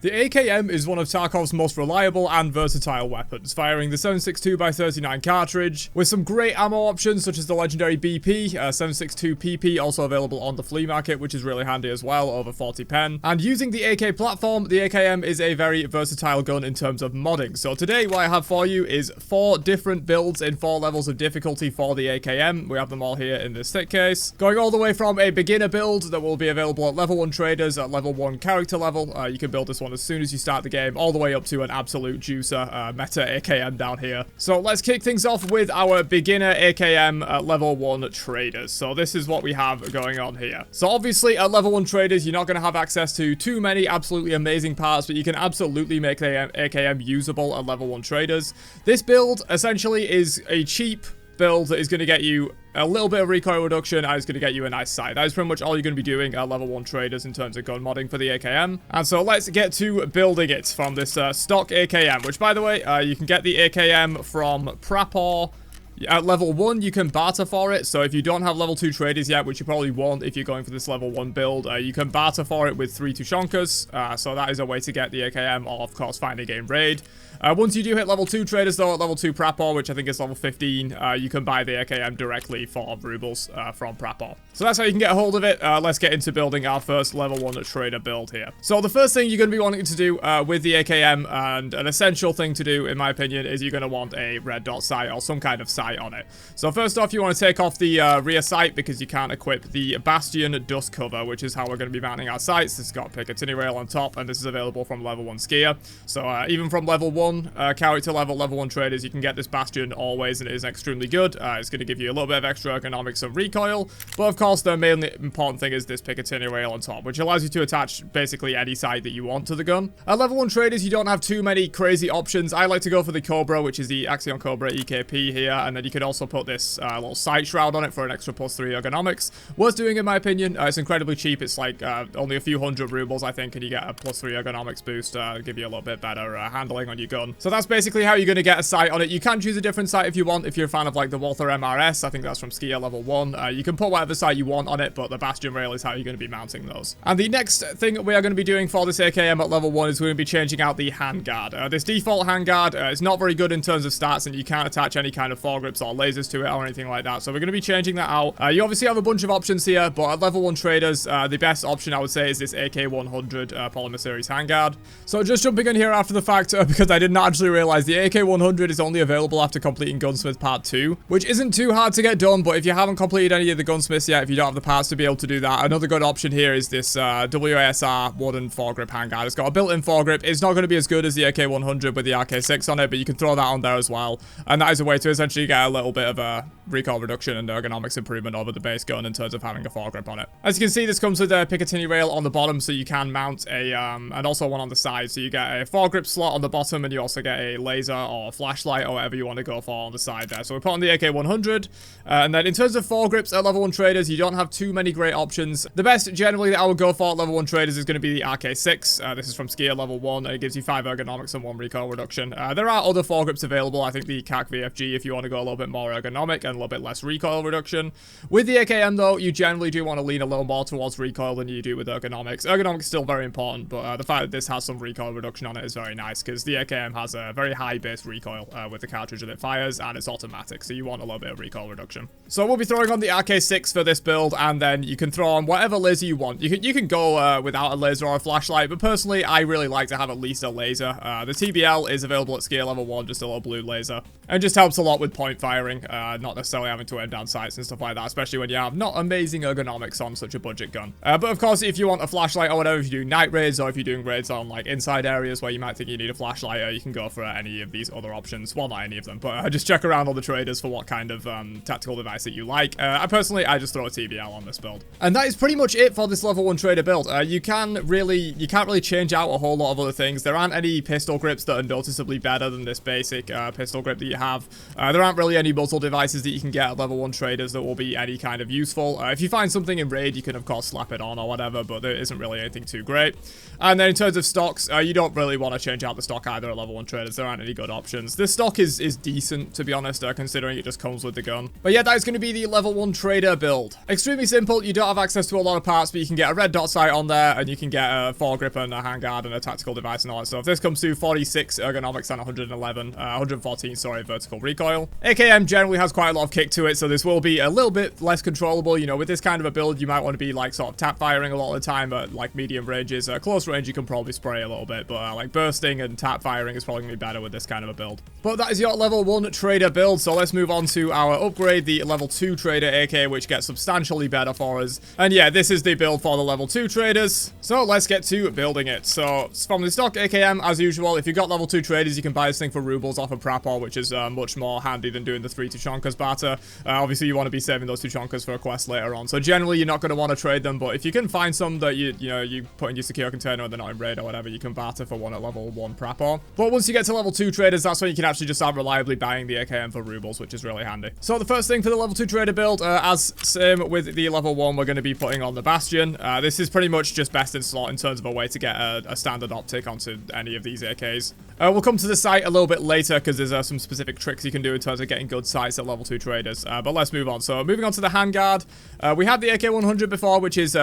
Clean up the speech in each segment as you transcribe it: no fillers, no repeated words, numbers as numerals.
The AKM is one of Tarkov's most reliable and versatile weapons, firing the 7.62x39 cartridge, with some great ammo options such as the legendary BP, 7.62 PP also available on the flea market, which is really handy as well, over 40 pen. And using the AK platform, the AKM is a very versatile gun in terms of modding. So today what I have for you is 4 different builds in 4 levels of difficulty for the AKM. We have them all here in this thick case. Going all the way from a beginner build that will be available at level 1 traders, at level 1 character level. You can build this one as soon as you start the game, all the way up to an absolute juicer meta AKM down here. So let's kick things off with our beginner AKM at level 1 traders. So this is what we have going on here. So obviously at level 1 traders, you're not going to have access to too many absolutely amazing parts, but you can absolutely make the AKM usable at level 1 traders. This build essentially is a cheap build that is going to get you a little bit of recoil reduction and it's going to get you a nice sight. That is pretty much all you're going to be doing at level 1 traders in terms of gun modding for the AKM. And so let's get to building it from this stock AKM, which by the way, you can get the AKM from Prapor. At level 1, you can barter for it, so if you don't have level 2 traders yet, which you probably won't if you're going for this level 1 build, you can barter for it with 3 Tushonkas, so that is a way to get the AKM, or of course finding a raid. Once you do hit level 2 traders though, at level 2 Prapor, which I think is level 15, you can buy the AKM directly for rubles from Prapor. So that's how you can get a hold of it. Let's get into building our first level 1 trader build here. So the first thing you're going to be wanting to do with the AKM, and an essential thing to do in my opinion, is you're going to want a red dot sight or some kind of sight on it. So first off, you want to take off the rear sight because you can't equip the Bastion dust cover, which is how we're going to be mounting our sights. This has got a Picatinny rail on top, and this is available from level 1 skier. So even from level 1 character level 1 traders, you can get this Bastion always, and it is extremely good. It's going to give you a little bit of extra ergonomics and recoil, but of course the main important thing is this Picatinny rail on top, which allows you to attach basically any sight that you want to the gun. At level 1 traders, you don't have too many crazy options. I like to go for the Cobra, which is the Axion Cobra EKP here, and then you can also put this little sight shroud on it for an extra +3 ergonomics. Worth doing in my opinion. It's incredibly cheap. It's like only a few hundred rubles I think, and you get a +3 ergonomics boost, give you a little bit better handling on your gun. So that's basically how you're going to get a sight on it. You can choose a different sight if you want. If you're a fan of like the Walther MRS, I think that's from Skier level 1. You can put whatever sight you want on it, but the Bastion rail is how you're going to be mounting those. And the next thing we are going to be doing for this AKM at level 1 is we're going to be changing out the handguard. This default handguard is not very good in terms of stats, and you can't attach any kind of foregrips or lasers to it or anything like that. So we're going to be changing that out. You obviously have a bunch of options here, but at level 1 traders, the best option I would say is this AK-100 Polymer Series handguard. So just jumping in here after the fact, because I did not actually realize the AK-100 is only available after completing Gunsmith Part 2, which isn't too hard to get done, but if you haven't completed any of the Gunsmiths yet, if you don't have the parts to be able to do that, another good option here is this WASR wooden foregrip handguard. It's got a built-in foregrip. It's not going to be as good as the AK-100 with the RK6 on it, but you can throw that on there as well, and that is a way to essentially get a little bit of a recoil reduction and ergonomics improvement over the base gun in terms of having a foregrip on it. As you can see, this comes with a Picatinny rail on the bottom, so you can mount a, and also one on the side, so you get a foregrip slot on the bottom, and you also get a laser or flashlight or whatever you want to go for on the side there. So we put on the AK-100, and then in terms of foregrips at level 1 traders, you don't have too many great options. The best generally that I would go for at level 1 traders is going to be the RK6. This is from Skier level 1, and it gives you 5 ergonomics and 1 recoil reduction. There are other foregrips available. I think the CAC VFG if you want to go a little bit more ergonomic and a little bit less recoil reduction. With the AKM though, you generally do want to lean a little more towards recoil than you do with ergonomics. Ergonomics is still very important, but the fact that this has some recoil reduction on it is very nice, because the AKM has a very high base recoil with the cartridge that it fires, and it's automatic, so you want a little bit of recoil reduction. So we'll be throwing on the RK6 for this build, and then you can throw on whatever laser you want. You can go without a laser or a flashlight, but personally I really like to have at least a laser. The TBL is available at Skier level 1, just a little blue laser, and just helps a lot with point firing, not necessarily having to aim down sights and stuff like that, especially when you have not amazing ergonomics on such a budget gun. But of course, if you want a flashlight or whatever, if you do night raids or if you're doing raids on like inside areas where you might think you need a flashlight, you can go for any of these other options. Well, not any of them, but just check around all the traders for what kind of tactical device that you like. I just throw a TBL on this build. And that is pretty much it for this level 1 trader build. You can't really change out a whole lot of other things. There aren't any pistol grips that are noticeably better than this basic pistol grip that you have. There aren't really any muzzle devices that you can get at level 1 traders that will be any kind of useful. If you find something in raid, you can of course slap it on or whatever, but there isn't really anything too great. And then in terms of stocks, you don't really want to change out the stock either at level 1 traders. There aren't any good options. This stock is decent, to be honest, considering it just comes with the gun. But yeah, that is going to be the level 1 trader build. Extremely simple. You don't have access to a lot of parts, but you can get a red dot sight on there, and you can get a foregrip and a handguard and a tactical device and all that stuff. This comes to 46 ergonomics and 114, sorry, vertical recoil. AKM generally has quite a lot of kick to it, so this will be a little bit less controllable. You know, with this kind of a build, you might want to be like sort of tap firing a lot of the time at like medium ranges. Close range, you can probably spray a little bit, but like bursting and tap firing is probably going to be better with this kind of a build. But that is your level 1 trader build, so let's move on to our upgrade, the level 2 trader AK, which gets substantially better for us. And yeah, this is the build for the level 2 traders. So let's get to building it. So from the stock AKM, as usual, if you've got level 2 traders, you can buy this thing for rubles off of Prapor, which is much more handy than doing the 3 Tushonkas barter. Obviously, you want to be saving those Tushonkas for a quest later on. So generally, you're not going to want to trade them, but if you can find some that you put in your secure container and they're not in raid or whatever, you can barter for one at level 1 Prapor. But once you get to level 2 traders, that's when you can actually just start reliably buying the AKM for rubles, which is really handy. So the first thing for the level 2 trader build, as same with the level 1, we're going to be putting on the Bastion. This is pretty much just best in slot in terms of a way to get a standard optic onto any of these AKs. We'll come to the site a little bit later because there's some specific tricks you can do in terms of getting good sights at level 2 traders. But let's move on. So moving on to the handguard, we had the AK-100 before, which is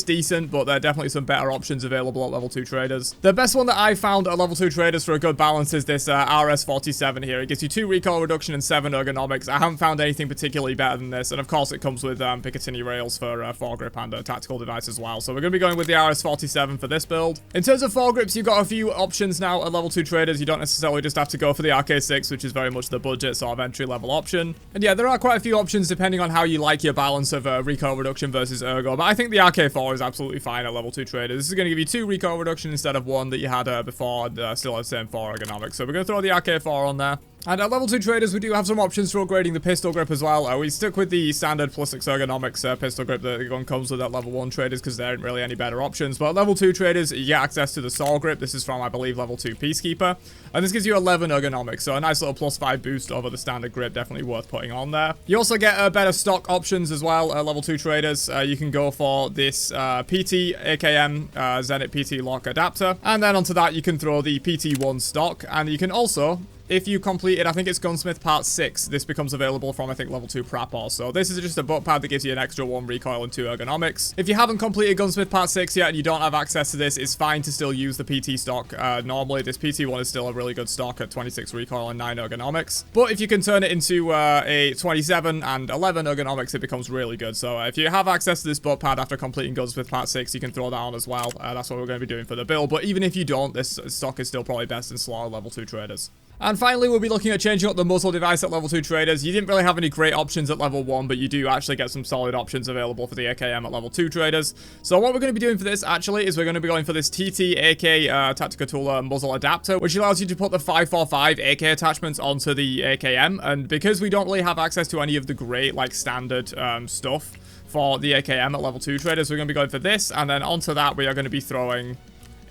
decent, but there are definitely some better options available at level 2 traders. The best one that I found at level 2 traders for a good balance is this RS-47 here. It gives you 2 recoil reduction and 7 ergonomics. I haven't found anything particularly better than this, and of course it comes with Picatinny rails for foregrip and a tactical device as well. So we're going to be going with the RS-47 for this build. In terms of foregrips, you've got a few options now at level 2 traders. You don't necessarily just have to go for the RK6, which is very much the budget sort of entry-level option. And yeah, there are quite a few options depending on how you like your balance of recoil reduction versus ergo, but I think the RK4 is absolutely fine at level 2 traders. This is going to give you 2 recoil reduction instead of 1 that you had before, and still has the same 4 ergonomics. So we're going to throw the RK4 on there. And at level 2 traders, we do have some options for upgrading the pistol grip as well. We stuck with the standard +6 ergonomics pistol grip that the gun comes with at level 1 traders because there aren't really any better options. But at level 2 traders, you get access to the saw grip. This is from, I believe, level 2 Peacekeeper. And this gives you 11 ergonomics, so a nice little +5 boost over the standard grip, definitely worth putting on there. You also get better stock options as well at level 2 traders. You can go for this PT AKM Zenit PT lock adapter. And then onto that, you can throw the PT1 stock. And you can also, if you completed, I think it's Gunsmith Part 6, this becomes available from, I think, level 2 Prapor. So this is just a butt pad that gives you an extra 1 recoil and 2 ergonomics. If you haven't completed Gunsmith Part 6 yet and you don't have access to this, it's fine to still use the PT stock. Normally, this PT1 is still a really good stock at 26 recoil and 9 ergonomics. But if you can turn it into a 27 and 11 ergonomics, it becomes really good. So if you have access to this butt pad after completing Gunsmith Part 6, you can throw that on as well. That's what we're going to be doing for the build. But even if you don't, this stock is still probably best in slot at level 2 traders. And finally, we'll be looking at changing up the muzzle device at level 2 traders. You didn't really have any great options at level 1, but you do actually get some solid options available for the AKM at level 2 traders. So what we're going to be doing for this, actually, is we're going to be going for this TT AK Tactica Tula muzzle adapter, which allows you to put the 545 AK attachments onto the AKM. And because we don't really have access to any of the great, like, standard stuff for the AKM at level 2 traders, we're going to be going for this. And then onto that, we are going to be throwing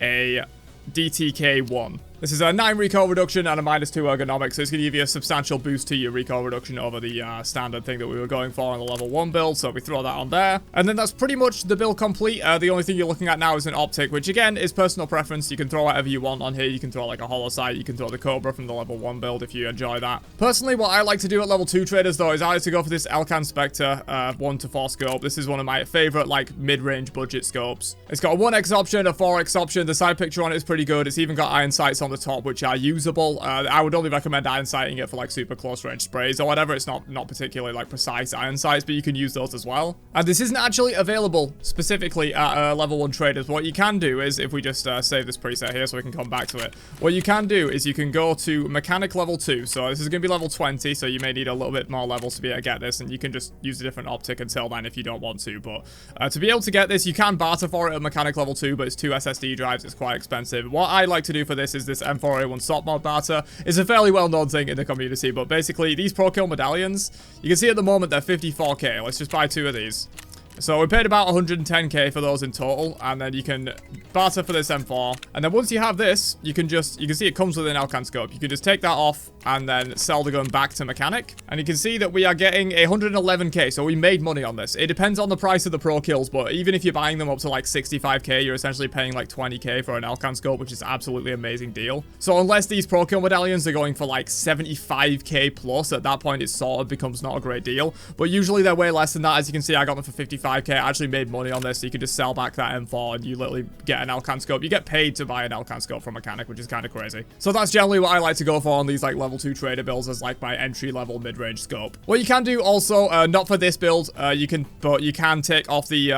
a DTK1. This is a 9 recoil reduction and a -2 ergonomics, so it's going to give you a substantial boost to your recoil reduction over the standard thing that we were going for on the level 1 build, so we throw that on there. And then that's pretty much the build complete. The only thing you're looking at now is an optic, which again is personal preference. You can throw whatever you want on here. You can throw like a hollow sight, you can throw the Cobra from the level 1 build if you enjoy that. Personally, what I like to do at level 2 traders though is I like to go for this Elcan Spectre 1-4 scope. This is one of my favorite like mid-range budget scopes. It's got a 1x option, a 4x option. The side picture on it is pretty good. It's even got iron sights on the top, which are usable. I would only recommend iron sighting it for like super close range sprays or whatever. It's not particularly like precise iron sights, but you can use those as well. And this isn't actually available specifically at level 1 traders. What you can do is, if we just save this preset here so we can come back to it, what you can do is you can go to mechanic level 2. So this is going to be level 20, so you may need a little bit more levels to be able to get this, and you can just use a different optic until then if you don't want to. But to be able to get this, you can barter for it at mechanic level 2, but it's 2 SSD drives. It's quite expensive. What I like to do for this is this M4A1 SOP mod barter. It's a fairly well-known thing in the community, but basically these pro kill medallions, you can see at the moment they're 54k. Let's just buy 2 of these. So we paid about 110k for those in total, and then you can barter for this M4. And then once you have this, you can see it comes with an Elcan scope. You can just take that off, and then sell the gun back to mechanic. And you can see that we are getting 111k, so we made money on this. It depends on the price of the pro kills, but even if you're buying them up to like 65k, you're essentially paying like 20k for an Elcan scope, which is absolutely amazing deal. So unless these pro kill medallions are going for like 75k plus, at that point it sort of becomes not a great deal. But usually they're way less than that. As you can see, I got them for 55k. I actually made money on this, so you can just sell back that M4 and you literally get an Elcan scope. You get paid to buy an Elcan scope from mechanic, which is kind of crazy. So that's generally what I like to go for on these like level 2 trader builds as like my entry level mid-range scope. What you can do also, not for this build, but you can take off the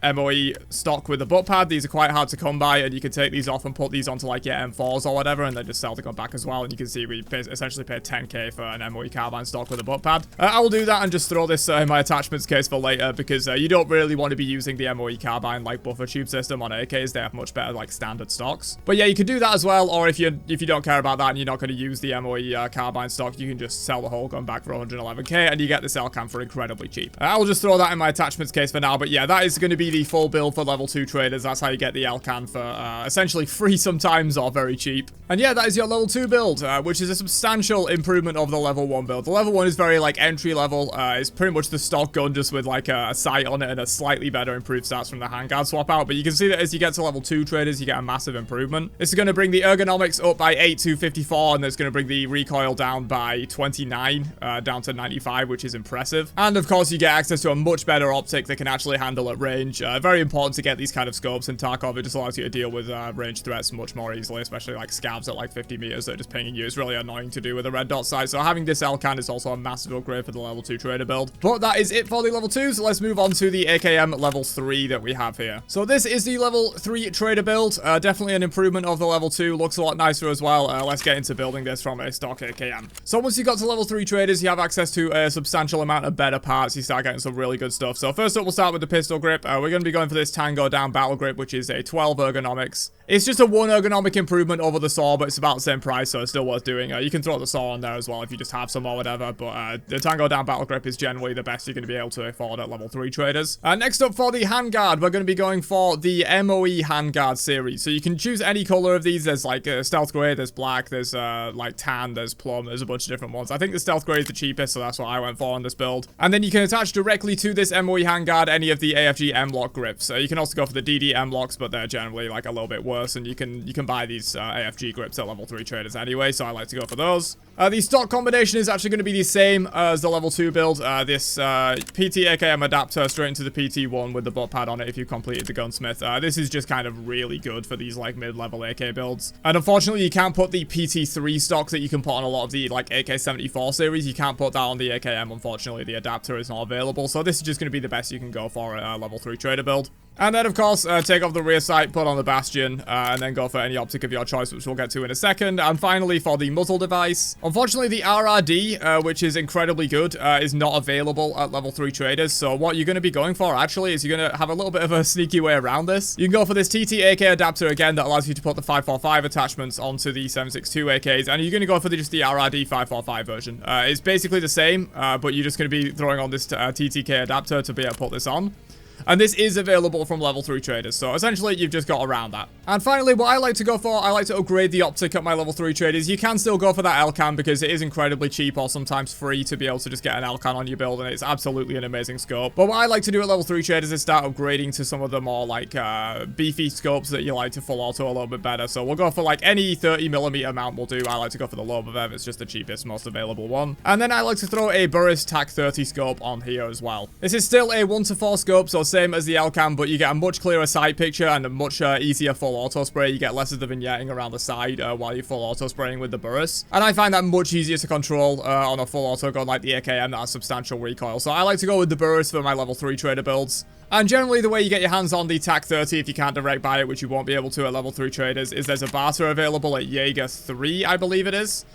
MOE stock with the butt pad. These are quite hard to come by, and you can take these off and put these onto like your M4s or whatever, and then just sell the gun back as well. And you can see we essentially paid 10k for an MOE carbine stock with a butt pad. I will do that and just throw this in my attachments case for later, because you don't really want to be using the MOE carbine like buffer tube system on AKs. They have much better like standard stocks. But yeah, you can do that as well, or if you don't care about that and you're not going to use the MOE carbine stock, you can just sell the whole gun back for 111k, and you get this Elcan for incredibly cheap. I'll just throw that in my attachments case for now, but yeah, that is going to be the full build for level 2 traders. That's how you get the Elcan for essentially free sometimes or very cheap. And yeah, that is your level 2 build, which is a substantial improvement over the level 1 build. The level 1 is very like entry level. It's pretty much the stock gun just with like a sight on it and a slightly better improved stats from the handguard swap out. But you can see that as you get to level 2 traders, you get a massive improvement. This is going to bring the ergonomics up by 8 to 54, and it's going to bring the recoil down by 29, down to 95, which is impressive. And of course, you get access to a much better optic that can actually handle at range. Very important to get these kind of scopes in Tarkov. It just allows you to deal with range threats much more easily, especially like scavs at like 50 meters that are just pinging you. It's really annoying to do with a red dot sight. So having this Elcan is also a massive upgrade for the level 2 trader build. But that is it for the level 2. So let's move on to the AKM level 3 that we have here. So this is the level 3 trader build. Definitely an improvement of the level 2. Looks a lot nicer as well. Let's get into building this from a stock AKM. So once you got to level 3 traders, you have access to a substantial amount of better parts. You start getting some really good stuff. So first up, we'll start with the pistol grip. We're going to be going for this Tango down battle grip, which is a 12 ergonomics. It's just a 1 ergonomic improvement over the saw, but it's about the same price, so it's still worth doing. You can throw the saw on there as well if you just have some or whatever, but the Tango down battle grip is generally the best you're going to be able to afford at level 3 traders. Next up for the handguard, we're going to be going for the MOE handguard series. So you can choose any color of these. There's like stealth gray, there's black, there's like tan, there's plum, there's a bunch of different ones. I think the stealth gray is the cheapest, so that's what I went for on this build. And then you can attach directly to this MOE handguard any of the AFG M-lock grips. You can also go for the DD M-locks, but they're generally like a little bit worse, and you can buy these AFG grips at level 3 traders anyway, so I like to go for those. The stock combination is actually going to be the same as the level 2 build. This PT AKM adapter straight into the PT1 with the butt pad on it if you completed the gunsmith. This is just kind of really good for these like mid-level AK builds. And unfortunately, you can't put the PT3 stock that you can put on a lot of the like AK-74 series. You can't put that on the AKM, unfortunately. The adapter is not available, so this is just going to be the best you can go for a level 3 trader build. And then, of course, take off the rear sight, put on the Bastion, and then go for any optic of your choice, which we'll get to in a second. And finally, for the muzzle device, unfortunately, the RRD, which is incredibly good, is not available at level 3 traders. So what you're going to be going for, actually, is you're going to have a little bit of a sneaky way around this. You can go for this TT AK adapter, again, that allows you to put the 545 attachments onto the 762 AKs. And you're going to go for just the RRD 545 version. It's basically the same, but you're just going to be throwing on this TTK adapter to be able to put this on. And this is available from level 3 traders, so essentially you've just got around that. And finally, what I like to go for, I like to upgrade the optic at my level 3 traders. You can still go for that Elcan because it is incredibly cheap or sometimes free to be able to just get an Elcan on your build, and it's absolutely an amazing scope. But what I like to do at level 3 traders is start upgrading to some of the more like beefy scopes that you like to full auto a little bit better. So we'll go for like any 30mm mount will do. I like to go for the Lobovev, it's just the cheapest, most available one. And then I like to throw a Burris TAC 30 scope on here as well. This is still a 1:4 scope, so same as the Elcan, but you get a much clearer sight picture and a much easier full auto spray. You get less of the vignetting around the side while you're full auto spraying with the Burris. And I find that much easier to control on a full auto gun like the AKM that has substantial recoil. So I like to go with the Burris for my level 3 trader builds. And generally the way you get your hands on the TAC 30 if you can't direct buy it, which you won't be able to at level 3 traders, is there's a barter available at Jaeger 3, I believe it is.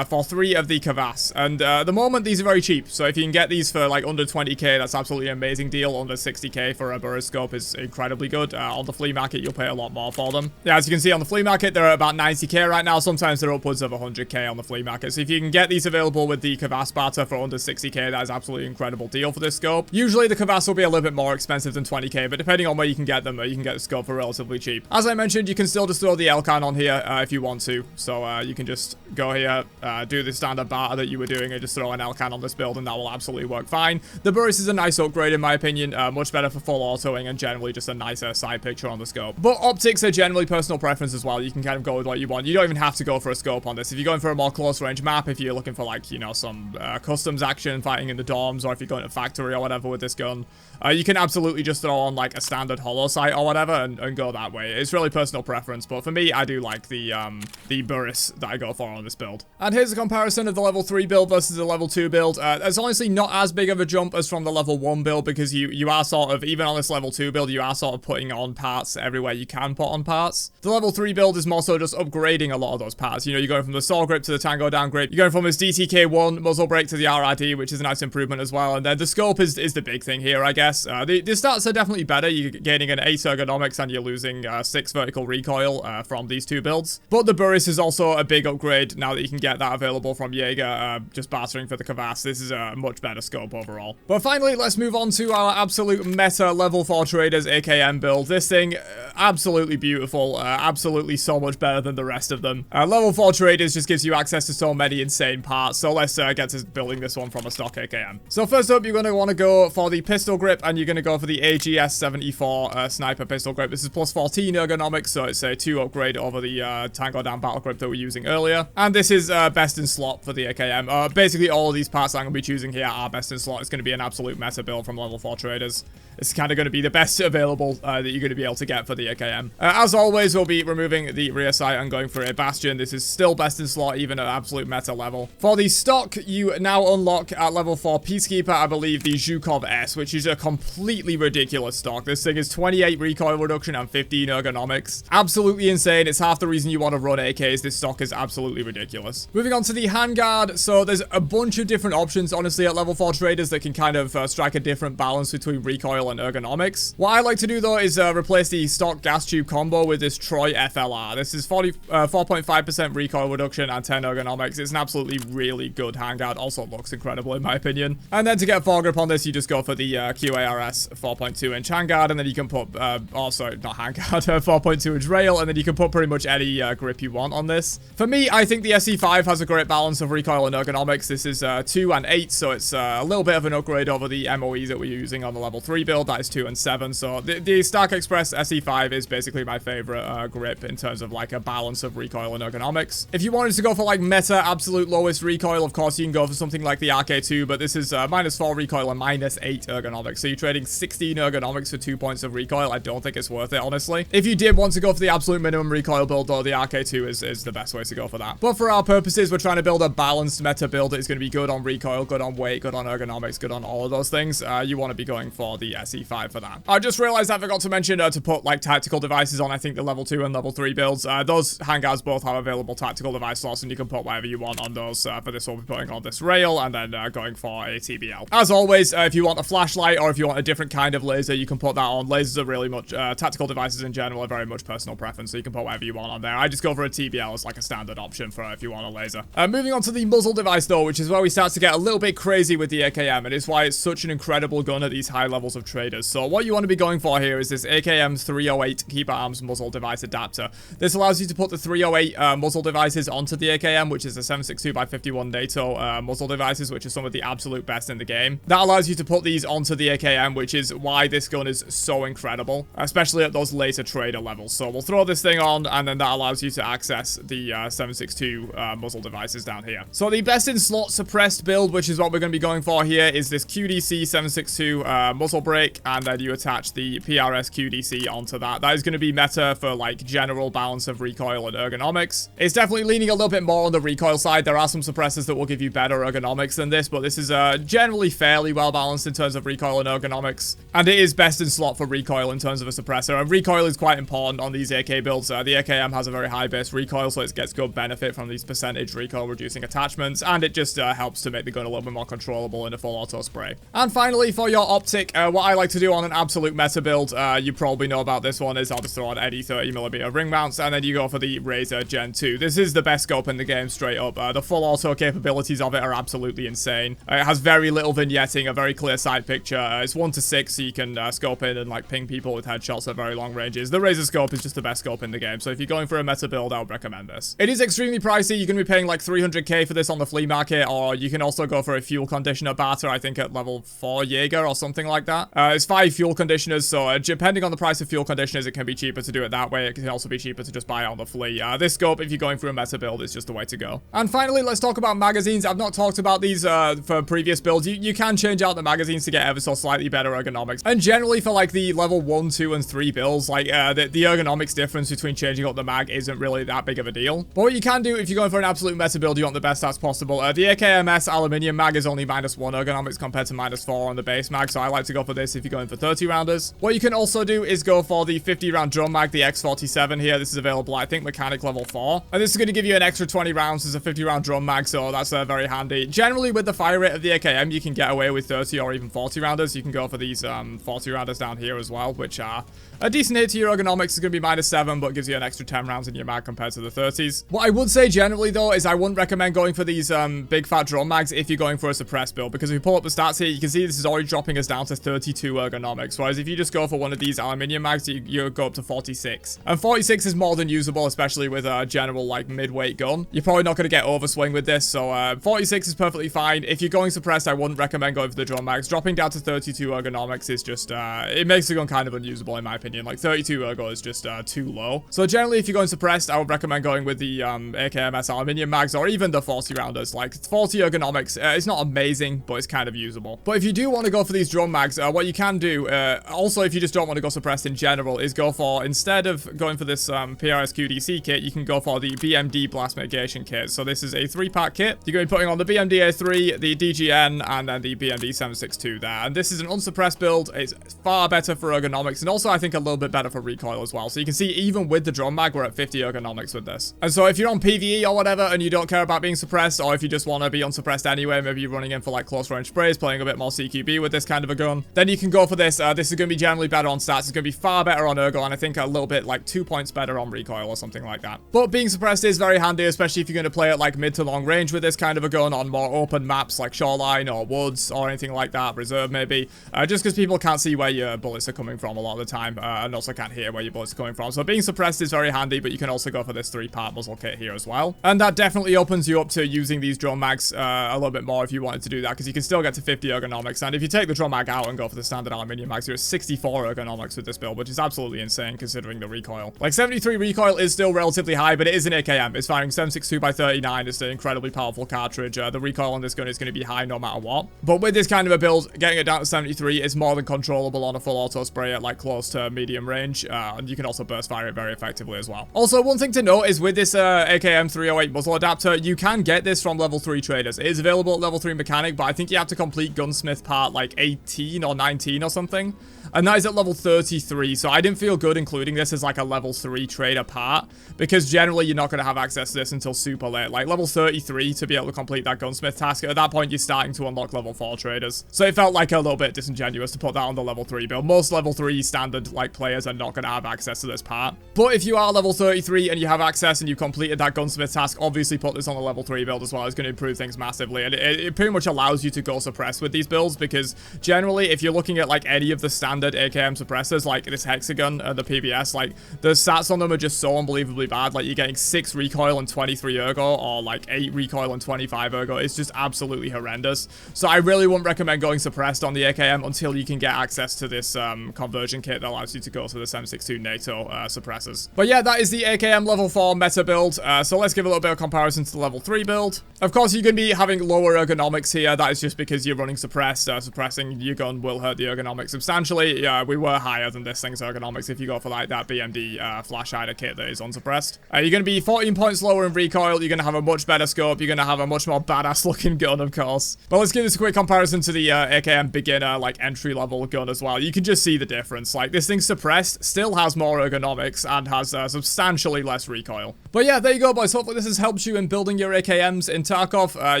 For 3 of the Kvass. And at the moment, these are very cheap. So if you can get these for like under 20k, that's absolutely an amazing deal. Under 60k for a Burris scope is incredibly good. On the flea market, you'll pay a lot more for them. Yeah, as you can see on the flea market, they're at about 90k right now. Sometimes they're upwards of 100k on the flea market. So if you can get these available with the Kvass barter for under 60k, that is absolutely an incredible deal for this scope. Usually the Kvass will be a little bit more expensive than 20k, but depending on where you can get them, you can get the scope for relatively cheap. As I mentioned, you can still just throw the Elcan on here if you want to. So you can just go here, do the standard barter that you were doing and just throw an L-can on this build, and that will absolutely work fine. The Burris is a nice upgrade in my opinion, much better for full autoing and generally just a nicer side picture on the scope. But optics are generally personal preference as well. You can kind of go with what you want. You don't even have to go for a scope on this. If you're going for a more close range map, if you're looking for like, you know, some customs action, fighting in the dorms, or if you're going to factory or whatever with this gun, you can absolutely just throw on like a standard holo sight or whatever and go that way. It's really personal preference, but for me, I do like the Burris that I go for on this build. And here's a comparison of the level 3 build versus the level 2 build. It's honestly not as big of a jump as from the level 1 build, because you are sort of, even on this level 2 build, you are sort of putting on parts everywhere you can put on parts. The level 3 build is more so just upgrading a lot of those parts. You know, you're going from the saw grip to the tango down grip. You're going from his DTK1 muzzle brake to the RRD, which is a nice improvement as well. And then the scope is the big thing here, I guess. The stats are definitely better. You're gaining an 8 ergonomics and you're losing 6 vertical recoil from these two builds. But the Burris is also a big upgrade now that you can get that available from Jaeger, just bartering for the Kvass. This is a much better scope overall. But finally, let's move on to our absolute meta level 4 traders AKM build. This thing, absolutely beautiful, absolutely so much better than the rest of them. Level 4 traders just gives you access to so many insane parts, so let's get to building this one from a stock AKM. So first up, you're going to want to go for the pistol grip, and you're going to go for the AGS 74 sniper pistol grip. This is plus 14 ergonomics, so it's a 2 upgrade over the Tango Down battle grip that we were using earlier. And this is best in slot for the AKM. Basically all of these parts I'm going to be choosing here are best in slot. It's going to be an absolute meta build from level 4 traders. It's kind of going to be the best available that you're going to be able to get for the AKM. As always, we'll be removing the rear sight and going for a Bastion. This is still best in slot, even at absolute meta level. For the stock, you now unlock at level 4 Peacekeeper, I believe, the Zhukov S, which is a completely ridiculous stock. This thing is 28 recoil reduction and 15 ergonomics. Absolutely insane. It's half the reason you want to run AKs. This stock is absolutely ridiculous. Moving on to the handguard. So there's a bunch of different options, honestly, at level 4 traders that can kind of strike a different balance between recoil and ergonomics. What I like to do though is replace the stock gas tube combo with this Troy FLR. This is 4.5% recoil reduction and 10 ergonomics. It's an absolutely really good handguard. Also looks incredible in my opinion. And then to get foregrip on this, you just go for the QARS 4.2 inch handguard, and then you can put, oh sorry, not handguard, 4.2 inch rail, and then you can put pretty much any grip you want on this. For me, I think the SE5 has a great balance of recoil and ergonomics. This is 2 and 8, so it's a little bit of an upgrade over the MOEs that we're using on the level 3 build. That is 2 and 7. So the Stark Express SE5 is basically my favorite grip in terms of like a balance of recoil and ergonomics. If you wanted to go for like meta absolute lowest recoil, of course you can go for something like the RK2, but this is -4 recoil and -8 ergonomics. So you're trading 16 ergonomics for 2 points of recoil. I don't think it's worth it, honestly. If you did want to go for the absolute minimum recoil build though, the RK2 is the best way to go for that. But for our purposes, we're trying to build a balanced meta build that is going to be good on recoil, good on weight, good on ergonomics, good on all of those things. You want to be going for the SE5 for that. I just realized I forgot to mention to put like tactical devices on, I think, the level 2 and level 3 builds. Those handguards both have available tactical device slots, and you can put whatever you want on those. For this, we'll be putting on this rail and then going for a TBL. As always, if you want a flashlight or if you want a different kind of laser, you can put that on. Lasers are really much, tactical devices in general are very much personal preference, so you can put whatever you want on there. I just go for a TBL as like a standard option for if you want a laser. Moving on to the muzzle device though, which is where we start to get a little bit crazy with the AKM, and it's why it's such an incredible gun at these high levels of traders. So what you want to be going for here is this AKM 308 Keeper Arms muzzle device adapter. This allows you to put the 308 muzzle devices onto the AKM, which is a 7.62x51 NATO muzzle devices, which are some of the absolute best in the game. That allows you to put these onto the AKM, which is why this gun is so incredible, especially at those later trader levels. So we'll throw this thing on, and then that allows you to access the 7.62 muzzle devices down here. So the best in slot suppressed build, which is what we're going to be going for here, is this QDC 7.62 muzzle brake, and then you attach the PRS QDC onto that. That is going to be meta for like general balance of recoil and ergonomics. It's definitely leaning a little bit more on the recoil side. There are some suppressors that will give you better ergonomics than this, but this is generally fairly well balanced in terms of recoil and ergonomics, and it is best in slot for recoil in terms of a suppressor. And recoil is quite important on these AK builds. The AKM has a very high base recoil, so it gets good benefit from these percentage recoil reducing attachments, and it just helps to make the gun a little bit more controllable in a full auto spray. And finally, for your optic, what I like to do on an absolute meta build, you probably know about this one, is I'll just throw on any 30mm ring mounts, and then you go for the Razor Gen 2. This is the best scope in the game, straight up. The full auto capabilities of it are absolutely insane. It has very little vignetting, a very clear sight picture. It's 1:6, so you can scope in and like ping people with headshots at very long ranges. The Razor scope is just the best scope in the game, so if you're going for a meta build, I would recommend this. It is extremely pricey. You're going to be paying like 300k for this on the flea market, or you can also go for a fuel conditioner barter, I think at level 4 Jaeger or something like that. It's 5 fuel conditioners, so depending on the price of fuel conditioners, it can be cheaper to do it that way. It can also be cheaper to just buy it on the flea. This scope, if you're going through a meta build, is just the way to go. And finally, let's talk about magazines. I've not talked about these for previous builds. You can change out the magazines to get ever so slightly better ergonomics. And generally for like the level 1, 2, and 3 builds, like the ergonomics difference between changing up the mag isn't really that big of a deal. But what you can do if you're going for an absolute meta build, you want the best stats possible. The AKMS aluminium mag is only -1 ergonomics compared to -4 on the base mag, so I like to go for this if you're going for 30 rounders. What you can also do is go for the 50 round drum mag, the X47 here. This is available, I think, mechanic level 4. And this is going to give you an extra 20 rounds as a 50 round drum mag, so that's very handy. Generally, with the fire rate of the AKM, you can get away with 30 or even 40 rounders. You can go for these 40 rounders down here as well, which are a decent hit to your ergonomics. Is going to be -7, but gives you an extra 10 rounds in your mag compared to the 30s. What I would say generally, though, is I wouldn't recommend going for these big fat drum mags if you're going for a suppressed build, because if you pull up the stats here, you can see this is already dropping us down to 32 ergonomics, whereas if you just go for one of these aluminium mags, you go up to 46. And 46 is more than usable, especially with a general, like, mid-weight gun. You're probably not going to get overswing with this, so 46 is perfectly fine. If you're going suppressed, I wouldn't recommend going for the drum mags. Dropping down to 32 ergonomics is just, it makes the gun kind of unusable, in my opinion. Like, 32 ergo is just too low. So generally, if you're going suppressed, I would recommend going with the AKMS aluminium mags, or even the 40 rounders. Like, 40 ergonomics, it's not amazing, but it's kind of usable. But if you do want to go for these drum mags, what you can do, also if you just don't want to go suppressed in general, is go for, instead of going for this PRS QDC kit, you can go for the BMD blast mitigation kit. So this is a 3-pack kit. You're going to be putting on the BMD A3, the DGN, and then the BMD 762 there. And this is an unsuppressed build. It's far better for ergonomics, and also I think a little bit better for recoil as well. So you can see even with the drum mag, we're at 50 ergonomics with this. And so if you're on PvE or whatever, and you don't care about being suppressed, or if you just want to be unsuppressed anyway, maybe you're running in for like close range sprays, playing a bit more CQB with this kind of a gun, then you can go for this. This is going to be generally better on stats. It's going to be far better on ergo, and I think a little bit like 2 points better on recoil or something like that. But being suppressed is very handy, especially if you're going to play at like mid to long range with this kind of a gun on more open maps like shoreline or woods or anything like that, reserve maybe, just because people can't see where your bullets are coming from a lot of the time, and also can't hear where your bullets are coming from. So being suppressed is very handy, but you can also go for this 3-part muzzle kit here as well. And that definitely opens you up to using these drum mags a little bit more if you wanted to do that, because you can still get to 50 ergonomics. And if you take the drum mag out and go for the standard aluminium mags, you're at 64 ergonomics with this build, which is absolutely insane considering the recoil. Like 73 recoil is still relatively high, but it is an AKM. It's firing 7.62 by 39. It's an incredibly powerful cartridge. The recoil on this gun is going to be high no matter what. But with this kind of a build, getting it down to 73 is more than controllable on a full auto spray at like close to medium range. And you can also burst fire it very effectively as well. Also, one thing to note is with this AKM 308 muzzle adapter, you can get this from level 3 traders. It is available at level 3 mechanic, but I think you have to complete gunsmith part like 18 or 19 or something. And that is at level 33, so I didn't feel good including this as like a level 3 trader part, because generally you're not going to have access to this until super late. Like level 33 to be able to complete that gunsmith task. At that point, you're starting to unlock level 4 traders. So it felt like a little bit disingenuous to put that on the level 3 build. Most level 3 standard like players are not going to have access to this part. But if you are level 33 and you have access and you've completed that gunsmith task, obviously put this on the level 3 build as well. It's going to improve things massively. And it pretty much allows you to go suppressed with these builds, because generally if you're looking at like any of the standard AKM suppressors, like this Hexagon, the PBS, like the stats on them are just so unbelievably bad. Like you're getting 6 recoil and 23 ergo, or like 8 recoil and 25 ergo. It's just absolutely horrendous. So I really wouldn't recommend going suppressed on the AKM until you can get access to this conversion kit that allows you to go to the 7.62 NATO suppressors. But yeah, that is the AKM level 4 meta build. So let's give a little bit of comparison to the level 3 build. Of course, you're going to be having lower ergonomics here. That is just because you're running suppressed. Suppressing your gun will hurt the ergonomics substantially. We were higher than this thing's ergonomics if you go for like that BMD flash hider kit that is unsuppressed. You're going to be 14 points lower in recoil. You're going to have a much better scope. You're going to have a much more badass looking gun, of course. But let's give this a quick comparison to the AKM beginner, like entry level gun as well. You can just see the difference. Like this thing suppressed still has more ergonomics and has substantially less recoil. But yeah, there you go, boys. Hopefully this has helped you in building your AKMs in Tarkov.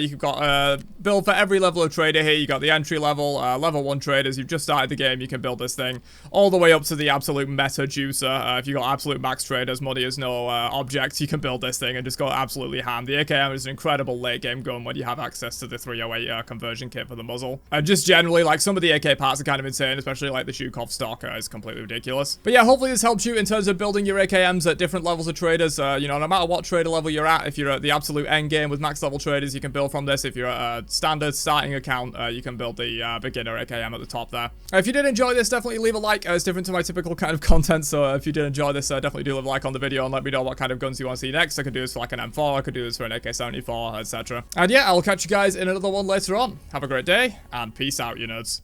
You've got a build for every level of trader here. You got the entry level, level 1 traders. You've just started the game. You can build this thing all the way up to the absolute meta juicer. If you got absolute max traders, money is no object, you can build this thing and just go absolutely ham. The AKM is an incredible late game gun when you have access to the 308 conversion kit for the muzzle. And just generally, like some of the AK parts are kind of insane, especially like the Zhukov stock is completely ridiculous. But yeah, hopefully this helps you in terms of building your AKMs at different levels of traders. You know, no matter what trader level you're at, if If you're at the absolute end game with max level traders, you can build from this. If you're at a standard starting account, you can build the beginner AKM at the top there. If you did enjoy this, definitely leave a like. It's different to my typical kind of content, so if you did enjoy this, definitely do leave a like on the video and let me know what kind of guns you want to see next. I could do this for like an M4, I could do this for an AK-74, etc. And yeah, I'll catch you guys in another one later on. Have a great day, and peace out, you nerds.